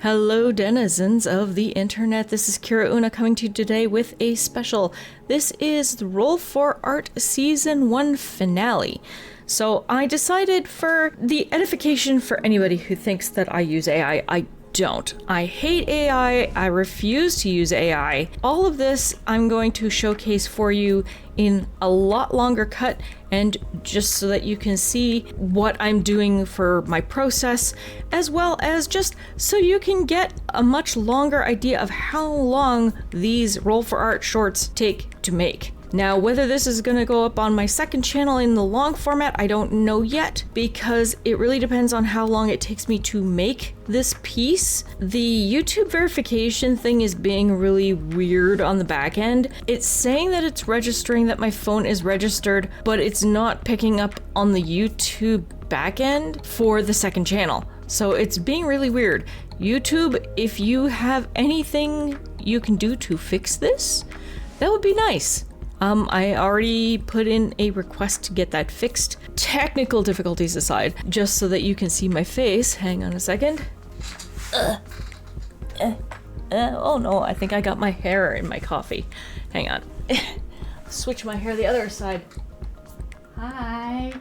Hello denizens of the internet, this is Kira Una coming to you today with a special. This is the Roll for Art Season 1 finale. So I decided, for the edification for anybody who thinks that I use AI, I don't. I hate AI, I refuse to use AI. All of this I'm going to showcase for you in a lot longer cut, and just so that you can see what I'm doing for my process, as well as just so you can get a much longer idea of how long these Roll for Art shorts take to make. Now, whether this is going to go up on my second channel in the long format, I don't know yet, because it really depends on how long it takes me to make this piece. The YouTube verification thing is being really weird on the back end. It's saying that it's registering that my phone is registered, but it's not picking up on the YouTube back end for the second channel. So it's being really weird. YouTube, if you have anything you can do to fix this, that would be nice. I already put in a request to get that fixed. Technical difficulties aside, just so that you can see my face. Hang on a second. Oh no, I think I got my hair in my coffee. Hang on. Switch my hair the other side. Hi.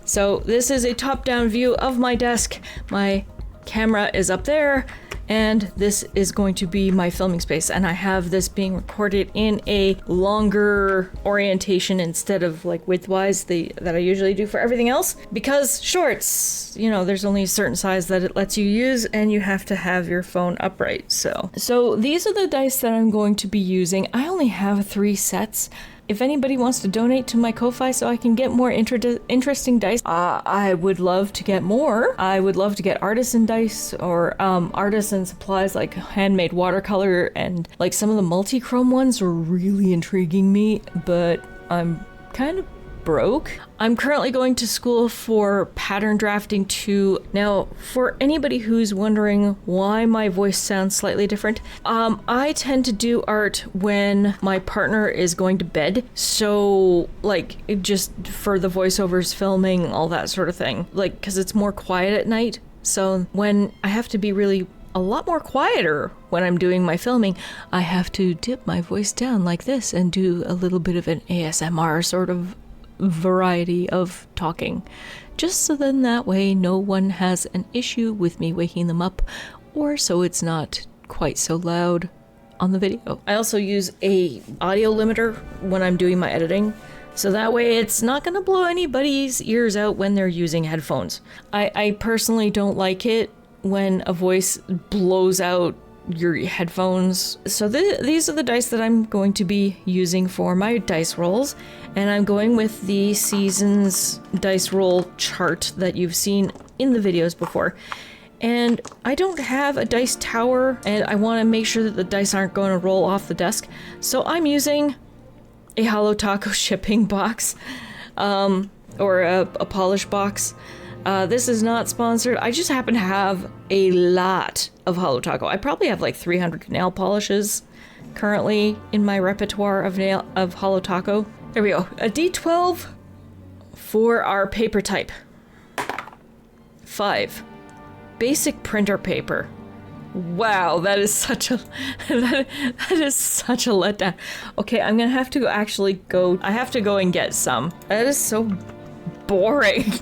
So this is a top-down view of my desk. My camera is up there, and this is going to be my filming space, and I have this being recorded in a longer orientation instead of like widthwise that I usually do for everything else, because shorts, you know, there's only a certain size that it lets you use, and you have to have your phone upright. So these are the dice that I'm going to be using. I only have 3 sets. If anybody wants to donate to my Ko-Fi so I can get more interesting dice, I would love to get more. I would love to get artisan dice, or artisan supplies like handmade watercolor, and like some of the multi-chrome ones are really intriguing me, but I'm kind of broke. I'm currently going to school for pattern drafting too. Now, for anybody who's wondering why my voice sounds slightly different, I tend to do art when my partner is going to bed. So, like, just for the voiceovers, filming, all that sort of thing. Like, because it's more quiet at night. So when I have to be really a lot more quieter when I'm doing my filming, I have to dip my voice down like this and do a little bit of an ASMR sort of variety of talking, just so then that way no one has an issue with me waking them up, or so it's not quite so loud on the video. I also use a audio limiter when I'm doing my editing, so that way it's not gonna blow anybody's ears out when they're using headphones. I personally don't like it when a voice blows out your headphones. So these are the dice that I'm going to be using for my dice rolls, and I'm going with the Seasons dice roll chart that you've seen in the videos before. And I don't have a dice tower, and I want to make sure that the dice aren't going to roll off the desk, so I'm using a HoloTaco shipping box, or a polish box. This is not sponsored. I just happen to have a lot of HoloTaco. I probably have like 300 nail polishes currently in my repertoire of HoloTaco. There we go. A D12 for our paper type. 5. Basic printer paper. Wow, that is such a that is such a letdown. Okay, I'm gonna have to I have to go and get some. That is so boring.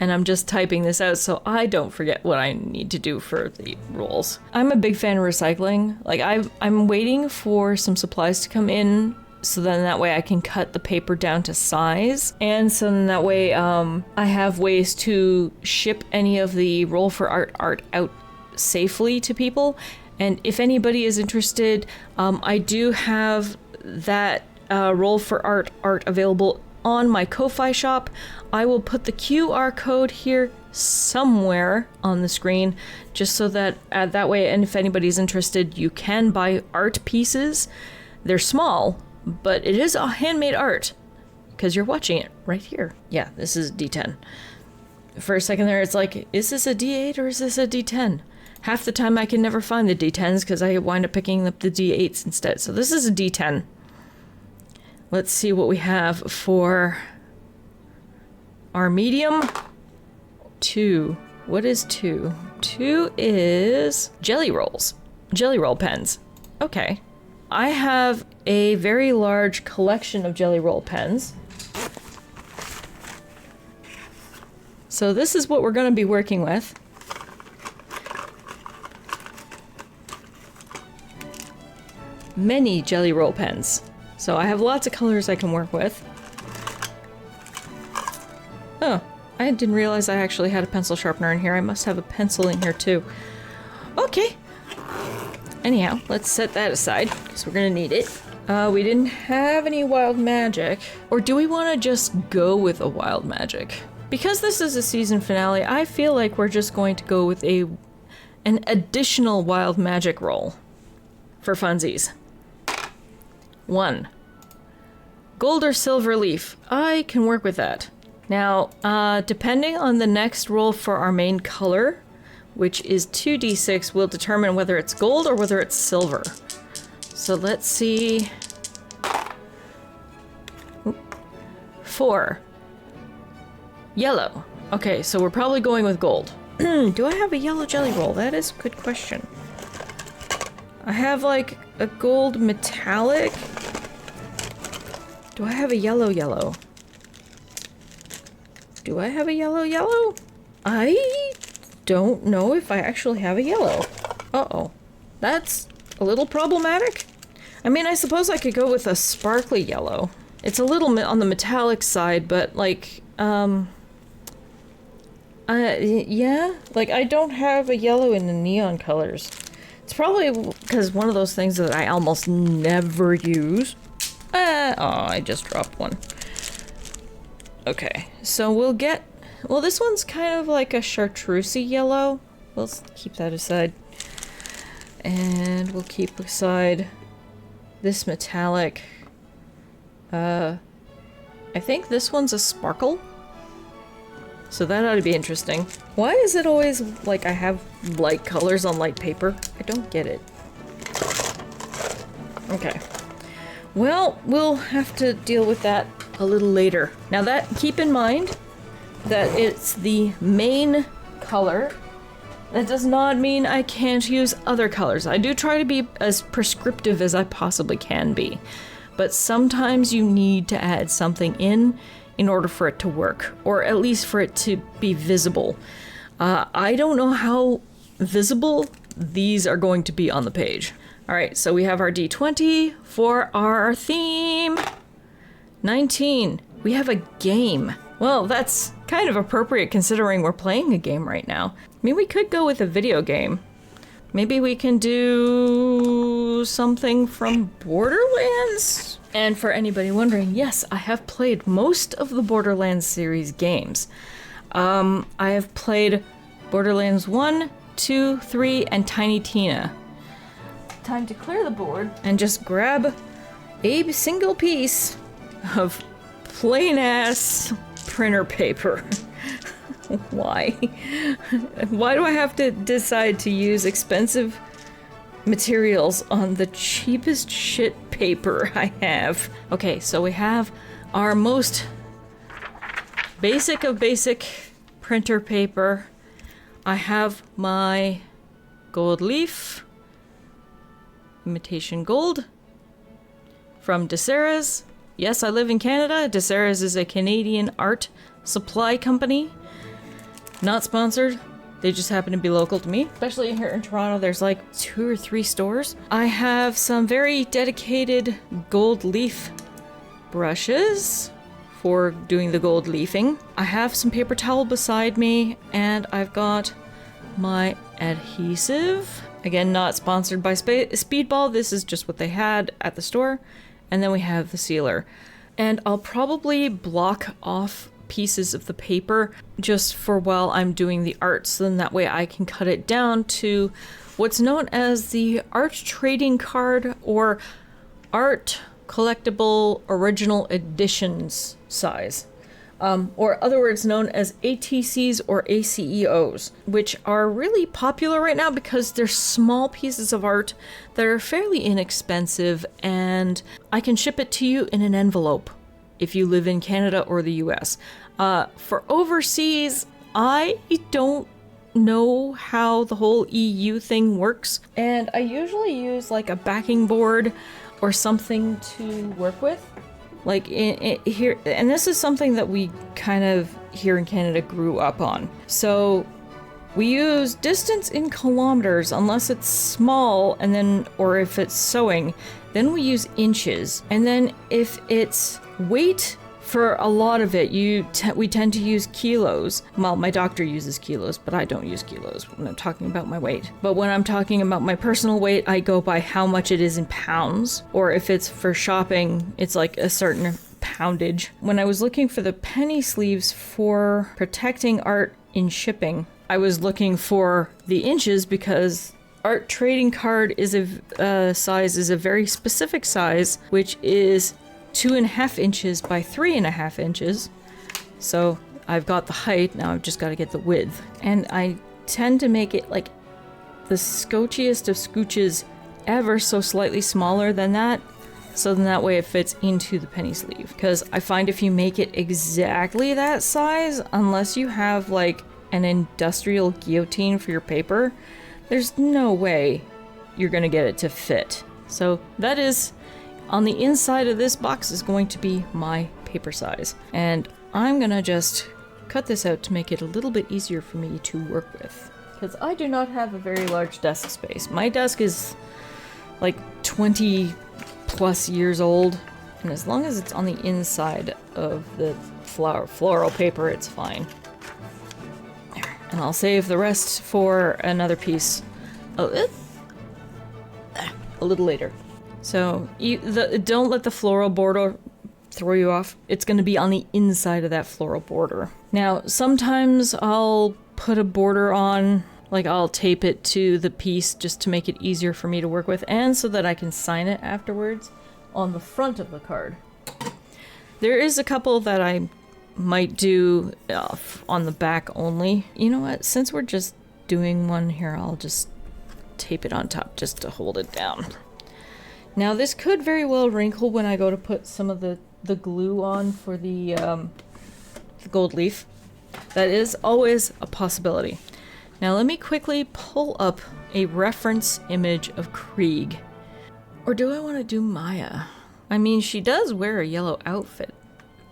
And I'm just typing this out so I don't forget what I need to do for the rolls. I'm a big fan of recycling. Like, I'm waiting for some supplies to come in, so then that way I can cut the paper down to size, and so then that way I have ways to ship any of the Roll for Art out safely to people. And if anybody is interested, I do have that Roll for Art available on my Ko-Fi shop. I will put the QR code here somewhere on the screen, just so that that way, and if anybody's interested, you can buy art pieces. They're small, but it is a handmade art, because you're watching it right here. Yeah, this is D10. For a second there, it's like, is this a D8 or is this a D10? Half the time I can never find the D10s because I wind up picking up the D8s instead. So this is a D10. Let's see what we have for our medium. 2. What is 2? 2 is jelly rolls. Jelly roll pens. Okay. I have a very large collection of jelly roll pens. So this is what we're going to be working with. Many jelly roll pens. So I have lots of colors I can work with. Oh, I didn't realize I actually had a pencil sharpener in here. I must have a pencil in here too. Okay. Anyhow, let's set that aside because we're gonna need it. We didn't have any wild magic. Or do we want to just go with a wild magic? Because this is a season finale, I feel like we're just going to go with an additional wild magic roll for funsies. 1. Gold or silver leaf. I can work with that. Now, depending on the next roll for our main color, which is 2d6, will determine whether it's gold or whether it's silver. So let's see. 4. Yellow. Okay, so we're probably going with gold. Do I have a yellow jelly roll? That is a good question. I have like a gold metallic. Do I have a yellow? Do I have a yellow? I don't know if I actually have a yellow. Uh-oh. That's a little problematic. I mean, I suppose I could go with a sparkly yellow. It's a little on the metallic side, but like, yeah, like I don't have a yellow in the neon colors. It's probably because one of those things that I almost never use. Oh, I just dropped one. Okay, so we'll get, well, this one's kind of like a chartreusey yellow. We'll keep that aside. And we'll keep aside this metallic. I think this one's a sparkle. So that ought to be interesting. Why is it always like I have light colors on light paper? I don't get it. Okay. Well, we'll have to deal with that a little later. Now that, keep in mind that it's the main color. That does not mean I can't use other colors. I do try to be as prescriptive as I possibly can be. But sometimes you need to add something in order for it to work, or at least for it to be visible. I don't know how visible these are going to be on the page. All right, so we have our D20 for our theme. 19, we have a game. Well, that's kind of appropriate considering we're playing a game right now. I mean, we could go with a video game. Maybe we can do something from Borderlands? And for anybody wondering, yes, I have played most of the Borderlands series games. I have played Borderlands 1, 2, 3, and Tiny Tina. Time to clear the board and just grab a single piece of plain-ass printer paper. Why? Why do I have to decide to use expensive materials on the cheapest shit paper I have? Okay, so we have our most basic of basic printer paper. I have my gold leaf, imitation gold, from Desera's. Yes, I live in Canada. Desera's is a Canadian art supply company. Not sponsored. They just happen to be local to me. Especially here in Toronto, there's like 2 or 3 stores. I have some very dedicated gold leaf brushes for doing the gold leafing. I have some paper towel beside me, and I've got my adhesive. Again, not sponsored by Speedball. This is just what they had at the store. And then we have the sealer. And I'll probably block off pieces of the paper just for while I'm doing the art, so then that way I can cut it down to what's known as the art trading card or art collectible original editions size, or other words known as ATCs or ACEOs, which are really popular right now because they're small pieces of art that are fairly inexpensive, and I can ship it to you in an envelope if you live in Canada or the US. For overseas, I don't know how the whole EU thing works, and I usually use like a backing board or something to work with. Like here, and this is something that we kind of here in Canada grew up on. So we use distance in kilometers unless it's small, and then, or if it's sewing, then we use inches. And then if it's weight, for a lot of it, we tend to use kilos. Well, my doctor uses kilos, but I don't use kilos when I'm talking about my weight. But when I'm talking about my personal weight, I go by how much it is in pounds. Or if it's for shopping, it's like a certain poundage. When I was looking for the penny sleeves for protecting art in shipping, I was looking for the inches because art trading card is a very specific size, which is 2.5 inches by 3.5 inches. So I've got the height, now I've just got to get the width. And I tend to make it like the scoochiest of scooches ever so slightly smaller than that. So then that way it fits into the penny sleeve. Because I find if you make it exactly that size, unless you have like an industrial guillotine for your paper, there's no way you're gonna get it to fit. So that is, on the inside of this box is going to be my paper size. And I'm gonna just cut this out to make it a little bit easier for me to work with. Because I do not have a very large desk space. My desk is like 20 plus years old, and as long as it's on the inside of the floral paper, it's fine. And I'll save the rest for another piece a little later. So don't let the floral border throw you off. It's going to be on the inside of that floral border. Now, sometimes I'll put a border on, like I'll tape it to the piece just to make it easier for me to work with, and so that I can sign it afterwards on the front of the card. There is a couple that I might do on the back only. You know what? Since we're just doing one here, I'll just tape it on top just to hold it down. Now this could very well wrinkle when I go to put some of the glue on for the gold leaf. That is always a possibility. Now let me quickly pull up a reference image of Krieg. Or do I want to do Maya? I mean, she does wear a yellow outfit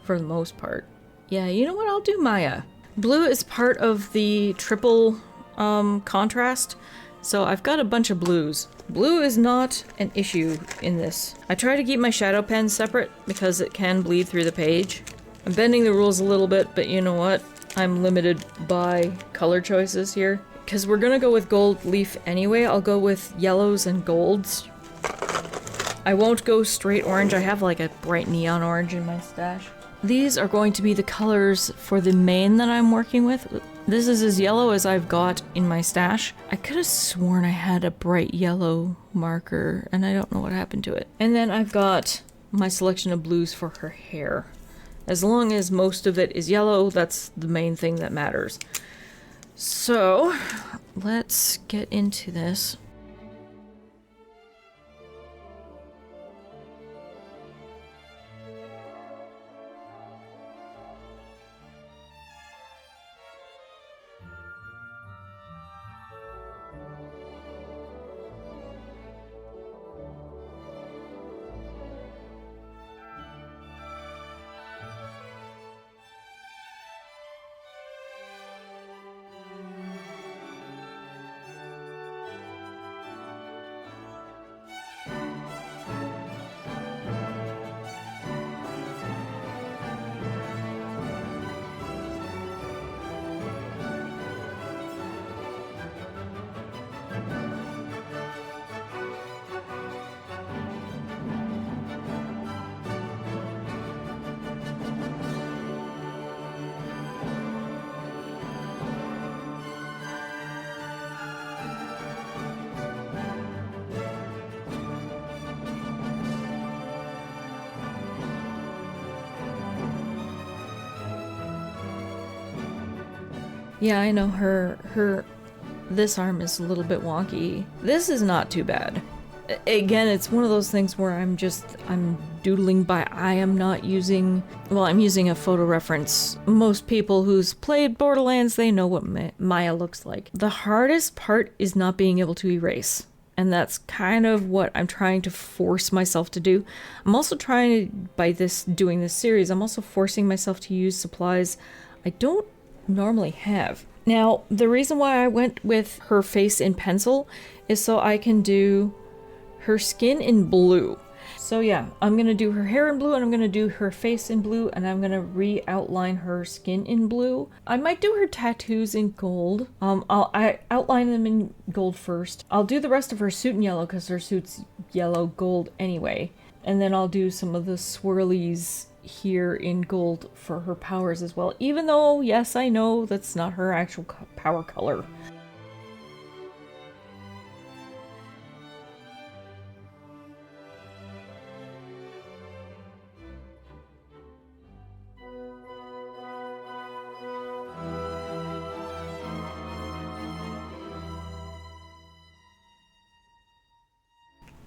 for the most part. Yeah, you know what? I'll do Maya. Blue is part of the triple contrast, so I've got a bunch of blues. Blue is not an issue in this. I try to keep my shadow pen separate because it can bleed through the page. I'm bending the rules a little bit, but you know what? I'm limited by color choices here. Because we're gonna go with gold leaf anyway, I'll go with yellows and golds. I won't go straight orange. I have like a bright neon orange in my stash. These are going to be the colors for the mane that I'm working with. This is as yellow as I've got in my stash. I could have sworn I had a bright yellow marker, and I don't know what happened to it. And then I've got my selection of blues for her hair. As long as most of it is yellow, that's the main thing that matters. So, let's get into this. Yeah, I know this arm is a little bit wonky. This is not too bad. Again, it's one of those things where I'm doodling by. I am not using, well, I'm using a photo reference. Most people who's played Borderlands, they know what Maya looks like. The hardest part is not being able to erase. And that's kind of what I'm trying to force myself to do. I'm also trying to, by doing this series, I'm also forcing myself to use supplies I don't normally have. Now, the reason why I went with her face in pencil is so I can do her skin in blue. So yeah, I'm gonna do her hair in blue, and I'm gonna do her face in blue, and I'm gonna re-outline her skin in blue. I might do her tattoos in gold. I outline them in gold first. I'll do the rest of her suit in yellow because her suit's yellow gold anyway. And then I'll do some of the swirlies here in gold for her powers as well. Even though, yes, I know that's not her actual power color.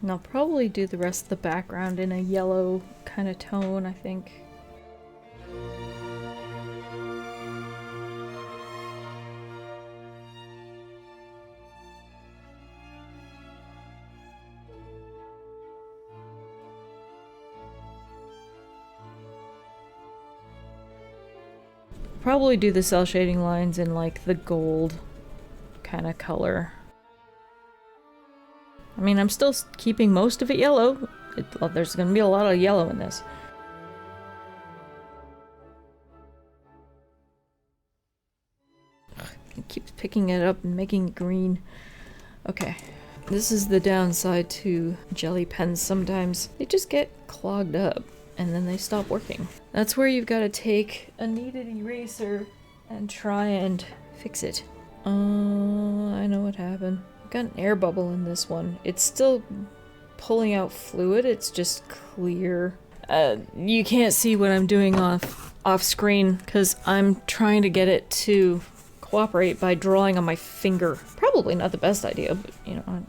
And I'll probably do the rest of the background in a yellow kind of tone, I think. Probably do the cell shading lines in like the gold kind of color. I mean, I'm still keeping most of it yellow. There's gonna be a lot of yellow in this. It keeps picking it up and making it green. Okay. This is the downside to jelly pens sometimes. They just get clogged up and then they stop working. That's where you've got to take a kneaded eraser and try and fix it. I know what happened. I've got an air bubble in this one. It's still pulling out fluid, it's just clear. You can't see what I'm doing off screen because I'm trying to get it to cooperate by drawing on my finger. Probably not the best idea, but you know,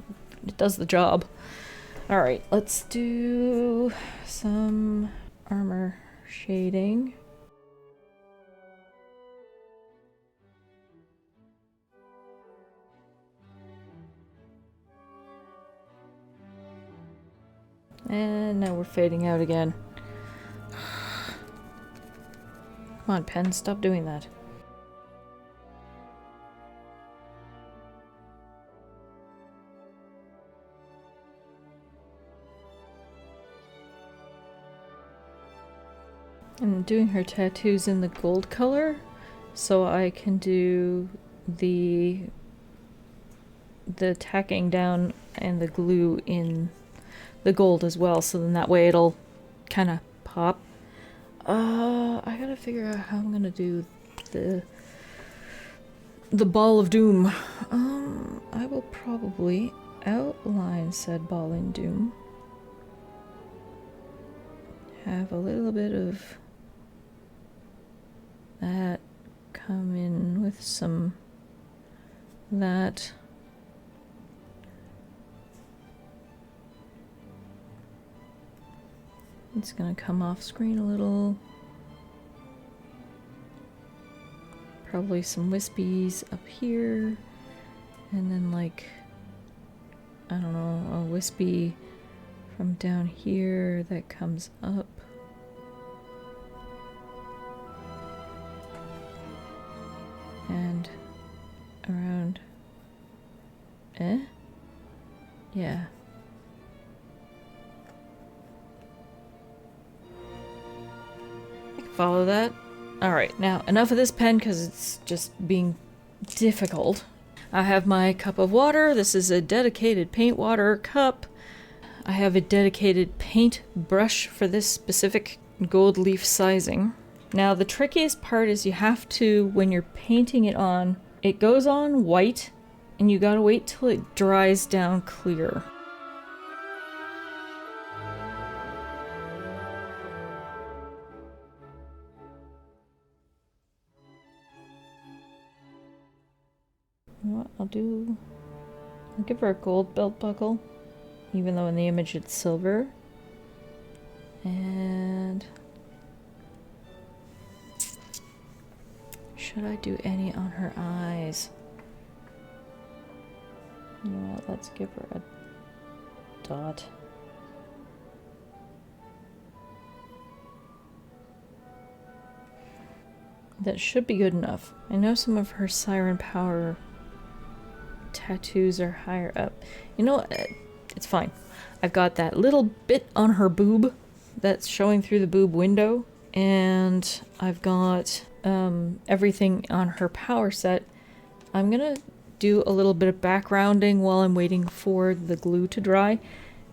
it does the job. Alright, let's do some armor shading. And now we're fading out again. Come on, pen, stop doing that. I'm doing her tattoos in the gold color, so I can do the tacking down and the glue in the gold as well, so then that way it'll kind of pop. I gotta figure out how I'm gonna do the ball of doom. I will probably outline said ball in doom. Have a little bit of that come in with some that. It's gonna come off screen a little. Probably some wispies up here. And then like, I don't know, a wispy from down here that comes up. And around. Yeah. I can follow that. Alright, now enough of this pen because it's just being difficult. I have my cup of water. This is a dedicated paint water cup. I have a dedicated paint brush for this specific gold leaf sizing. Now the trickiest part is you have to, when you're painting it on, it goes on white and you gotta wait till it dries down clear. You know what I'll do? I'll give her a gold belt buckle. even though in the image it's silver. And should I do any on her eyes? You know what, let's give her a dot. That should be good enough. I know some of her Siren Power tattoos are higher up. You know what? It's fine. I've got that little bit on her boob that's showing through the boob window, and I've got everything on her power set. I'm gonna do a little bit of backgrounding while I'm waiting for the glue to dry.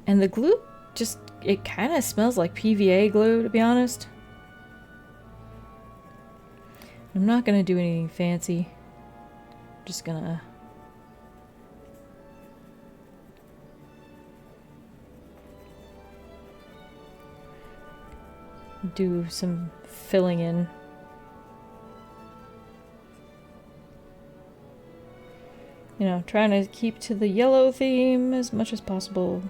And the glue just, it kind of smells like PVA glue, to be honest. I'm not gonna do anything fancy. I'm just gonna do some filling in. You know, trying to keep to the yellow theme as much as possible.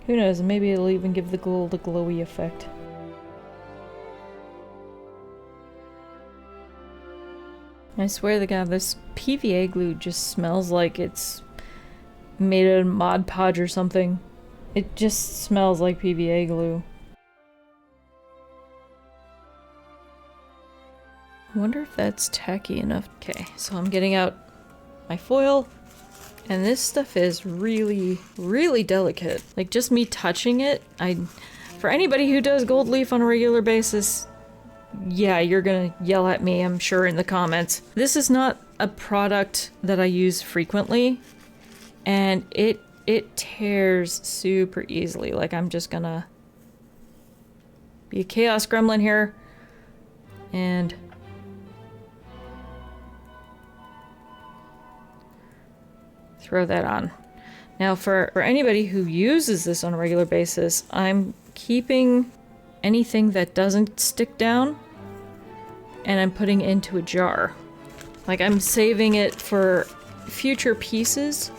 Who knows, maybe it'll even give the gold a glowy effect. I swear to God, this PVA glue just smells like it's made out of Mod Podge or something. It just smells like PVA glue. I wonder if that's tacky enough. Okay, so I'm getting out my foil, and this stuff is really, really delicate. Like, just me touching it, for anybody who does gold leaf on a regular basis, yeah, you're gonna yell at me, I'm sure, in the comments. This is not a product that I use frequently, and it tears super easily. Like, I'm just gonna be a chaos gremlin here, and throw that on. Now, for anybody who uses this on a regular basis, I'm keeping anything that doesn't stick down, and I'm putting it into a jar. Like, I'm saving it for future pieces,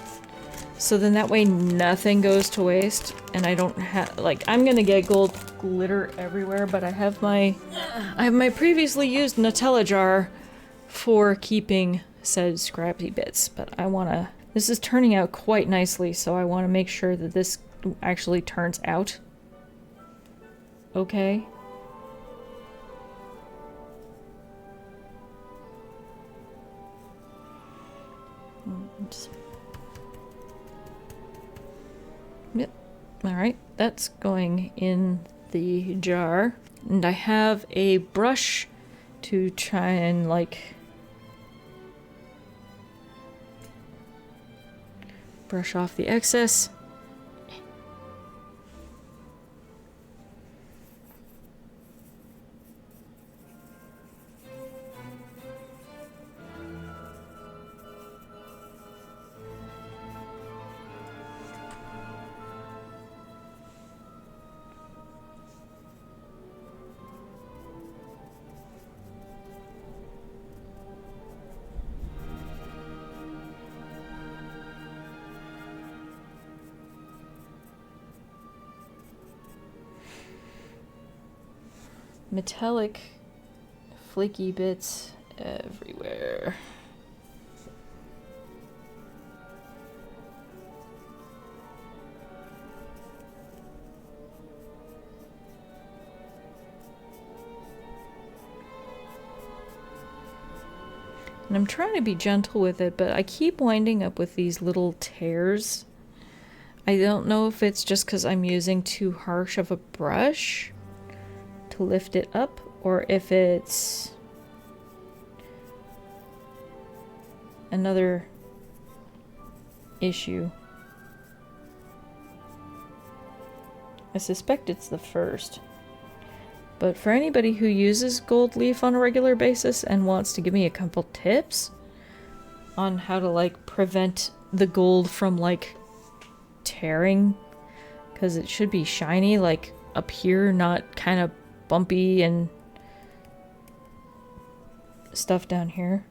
so then that way nothing goes to waste, and I don't have, like, I'm gonna get gold glitter everywhere, but I have my previously used Nutella jar for keeping said scrappy bits, but this is turning out quite nicely, so I want to make sure that this actually turns out okay. Yep. Alright, that's going in the jar. And I have a brush to try and, like, brush off the excess. Metallic flaky bits everywhere. And I'm trying to be gentle with it, but I keep winding up with these little tears. I don't know if it's just because I'm using too harsh of a brush to lift it up, or if it's another issue. I suspect it's the first. But for anybody who uses gold leaf on a regular basis and wants to give me a couple tips on how to, like, prevent the gold from, like, tearing, because it should be shiny, like, up here, not kind of bumpy and stuff down here.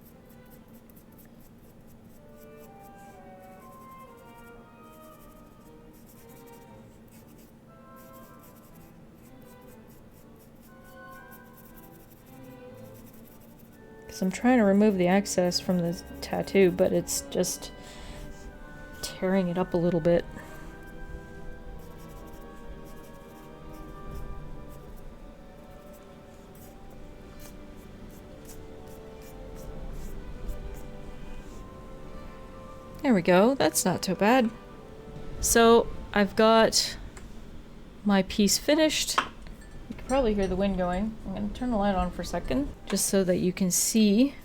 Because I'm trying to remove the excess from the tattoo, but it's just tearing it up a little bit. There we go, that's not too bad. So I've got my piece finished. You can probably hear the wind going. I'm going to turn the light on for a second, just so that you can see.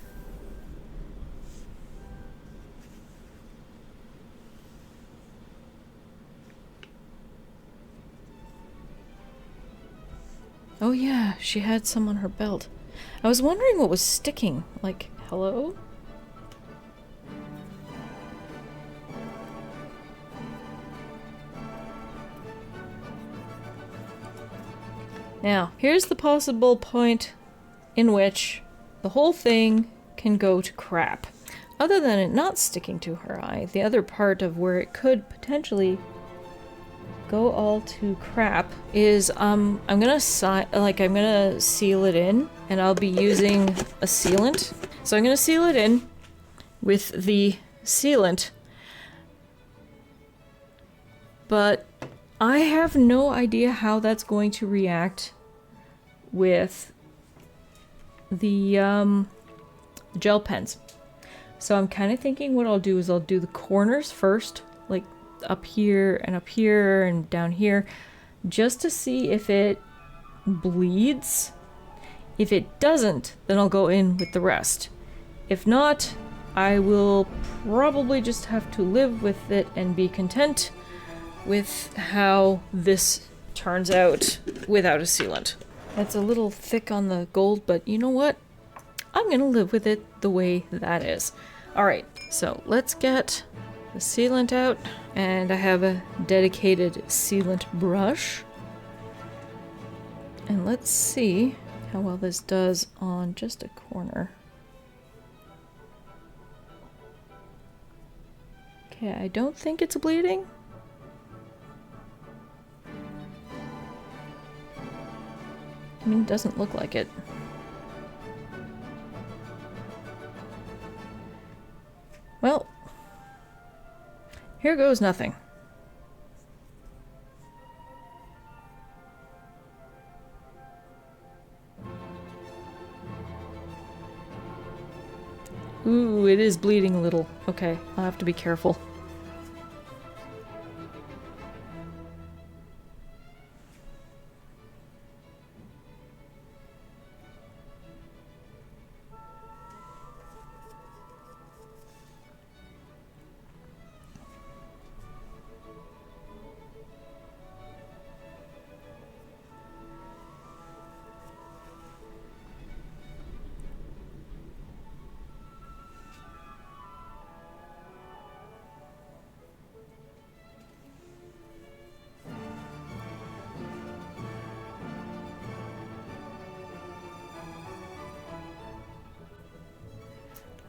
Oh yeah, she had some on her belt. I was wondering what was sticking. Like, hello? Now, here's the possible point in which the whole thing can go to crap. Other than it not sticking to her eye, the other part of where it could potentially go all to crap is I'm gonna seal it in, and I'll be using a sealant. So I'm gonna seal it in with the sealant, but I have no idea how that's going to react with the gel pens. So I'm kind of thinking what I'll do is I'll do the corners first, like up here and down here, just to see if it bleeds. If it doesn't, then I'll go in with the rest. If not, I will probably just have to live with it and be content with how this turns out without a sealant. That's a little thick on the gold, but you know what? I'm gonna live with it the way that is. Alright, so let's get the sealant out, and I have a dedicated sealant brush. And let's see how well this does on just a corner. Okay, I don't think it's bleeding. I mean, it doesn't look like it. Well, here goes nothing. Ooh, it is bleeding a little. Okay, I'll have to be careful.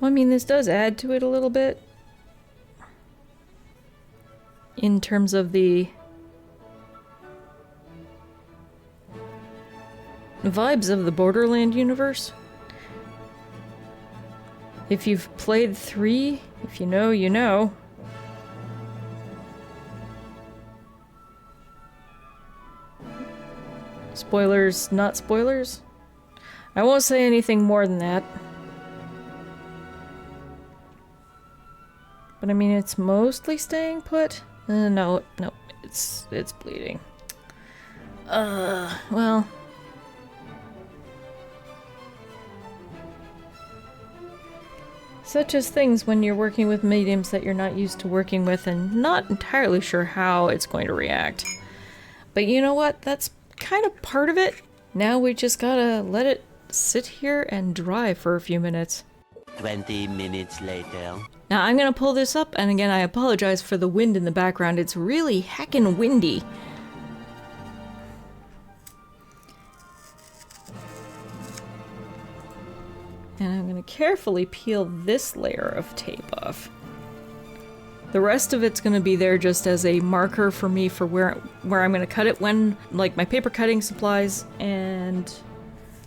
Well, I mean, this does add to it a little bit. In terms of the vibes of the Borderland universe. If you've played 3, if you know, you know. Spoilers, not spoilers. I won't say anything more than that. But I mean, it's mostly staying put. No, it's bleeding. Well. Such as things when you're working with mediums that you're not used to working with and not entirely sure how it's going to react. But you know what? That's kind of part of it. Now we just gotta let it sit here and dry for a few minutes. 20 minutes later. Now I'm gonna pull this up, and again I apologize for the wind in the background. It's really heckin' windy. And I'm going to carefully peel this layer of tape off. The rest of it's going to be there just as a marker for me for where I'm going to cut it when, like, my paper cutting supplies and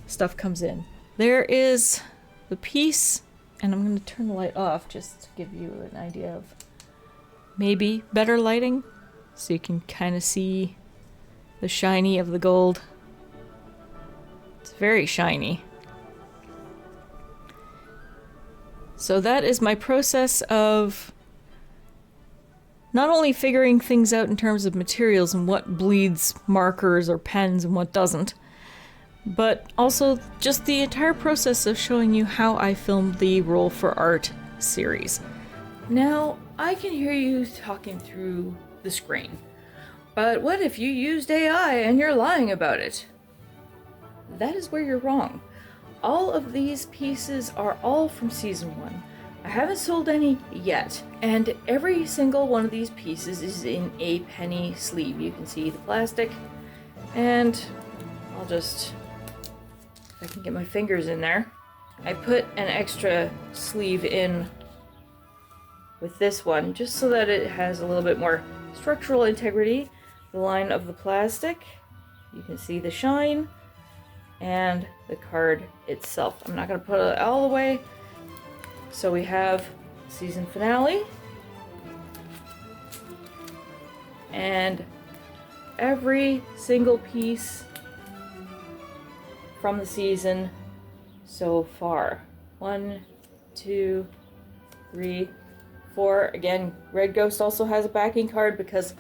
stuff comes in. There is the piece, and I'm going to turn the light off just to give you an idea of maybe better lighting, so you can kind of see the shiny of the gold. It's very shiny. So that is my process of not only figuring things out in terms of materials and what bleeds markers or pens and what doesn't, but also just the entire process of showing you how I filmed the Roll for Art series. Now, I can hear you talking through the screen, but what if you used AI and you're lying about it? That is where you're wrong. All of these pieces are all from Season 1. I haven't sold any yet, and every single one of these pieces is in a penny sleeve. You can see the plastic, and I'll just, if I can get my fingers in there, I put an extra sleeve in with this one, just so that it has a little bit more structural integrity. The line of the plastic, you can see the shine, and the card itself. I'm not going to put it all the way. So we have season finale, and every single piece from the season so far. 1, 2, 3, 4. Again, Red Ghost also has a backing card because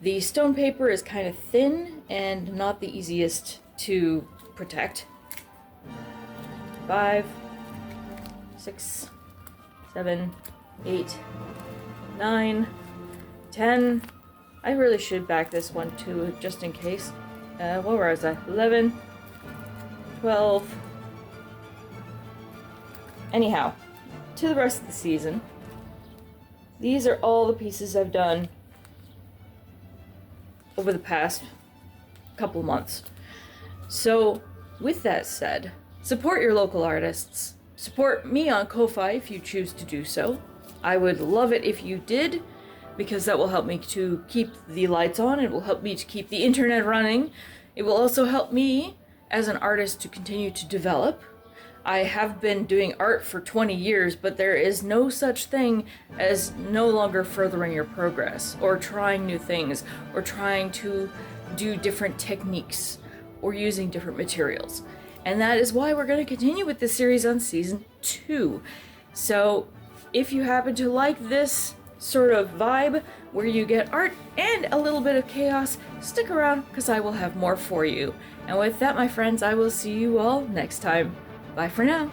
the stone paper is kind of thin and not the easiest to protect. 5, 6, 7, 8, 9, 10. I really should back this one too, just in case. What was I? 11, 12. Anyhow, to the rest of the season. These are all the pieces I've done over the past couple months. So, with that said, support your local artists. Support me on Ko-Fi if you choose to do so. I would love it if you did, because that will help me to keep the lights on. It will help me to keep the internet running. It will also help me as an artist to continue to develop. I have been doing art for 20 years, but there is no such thing as no longer furthering your progress, or trying new things, or trying to do different techniques, or using different materials. And that is why we're going to continue with this series on season 2. So if you happen to like this sort of vibe where you get art and a little bit of chaos, stick around because I will have more for you. And with that, my friends, I will see you all next time. Bye for now.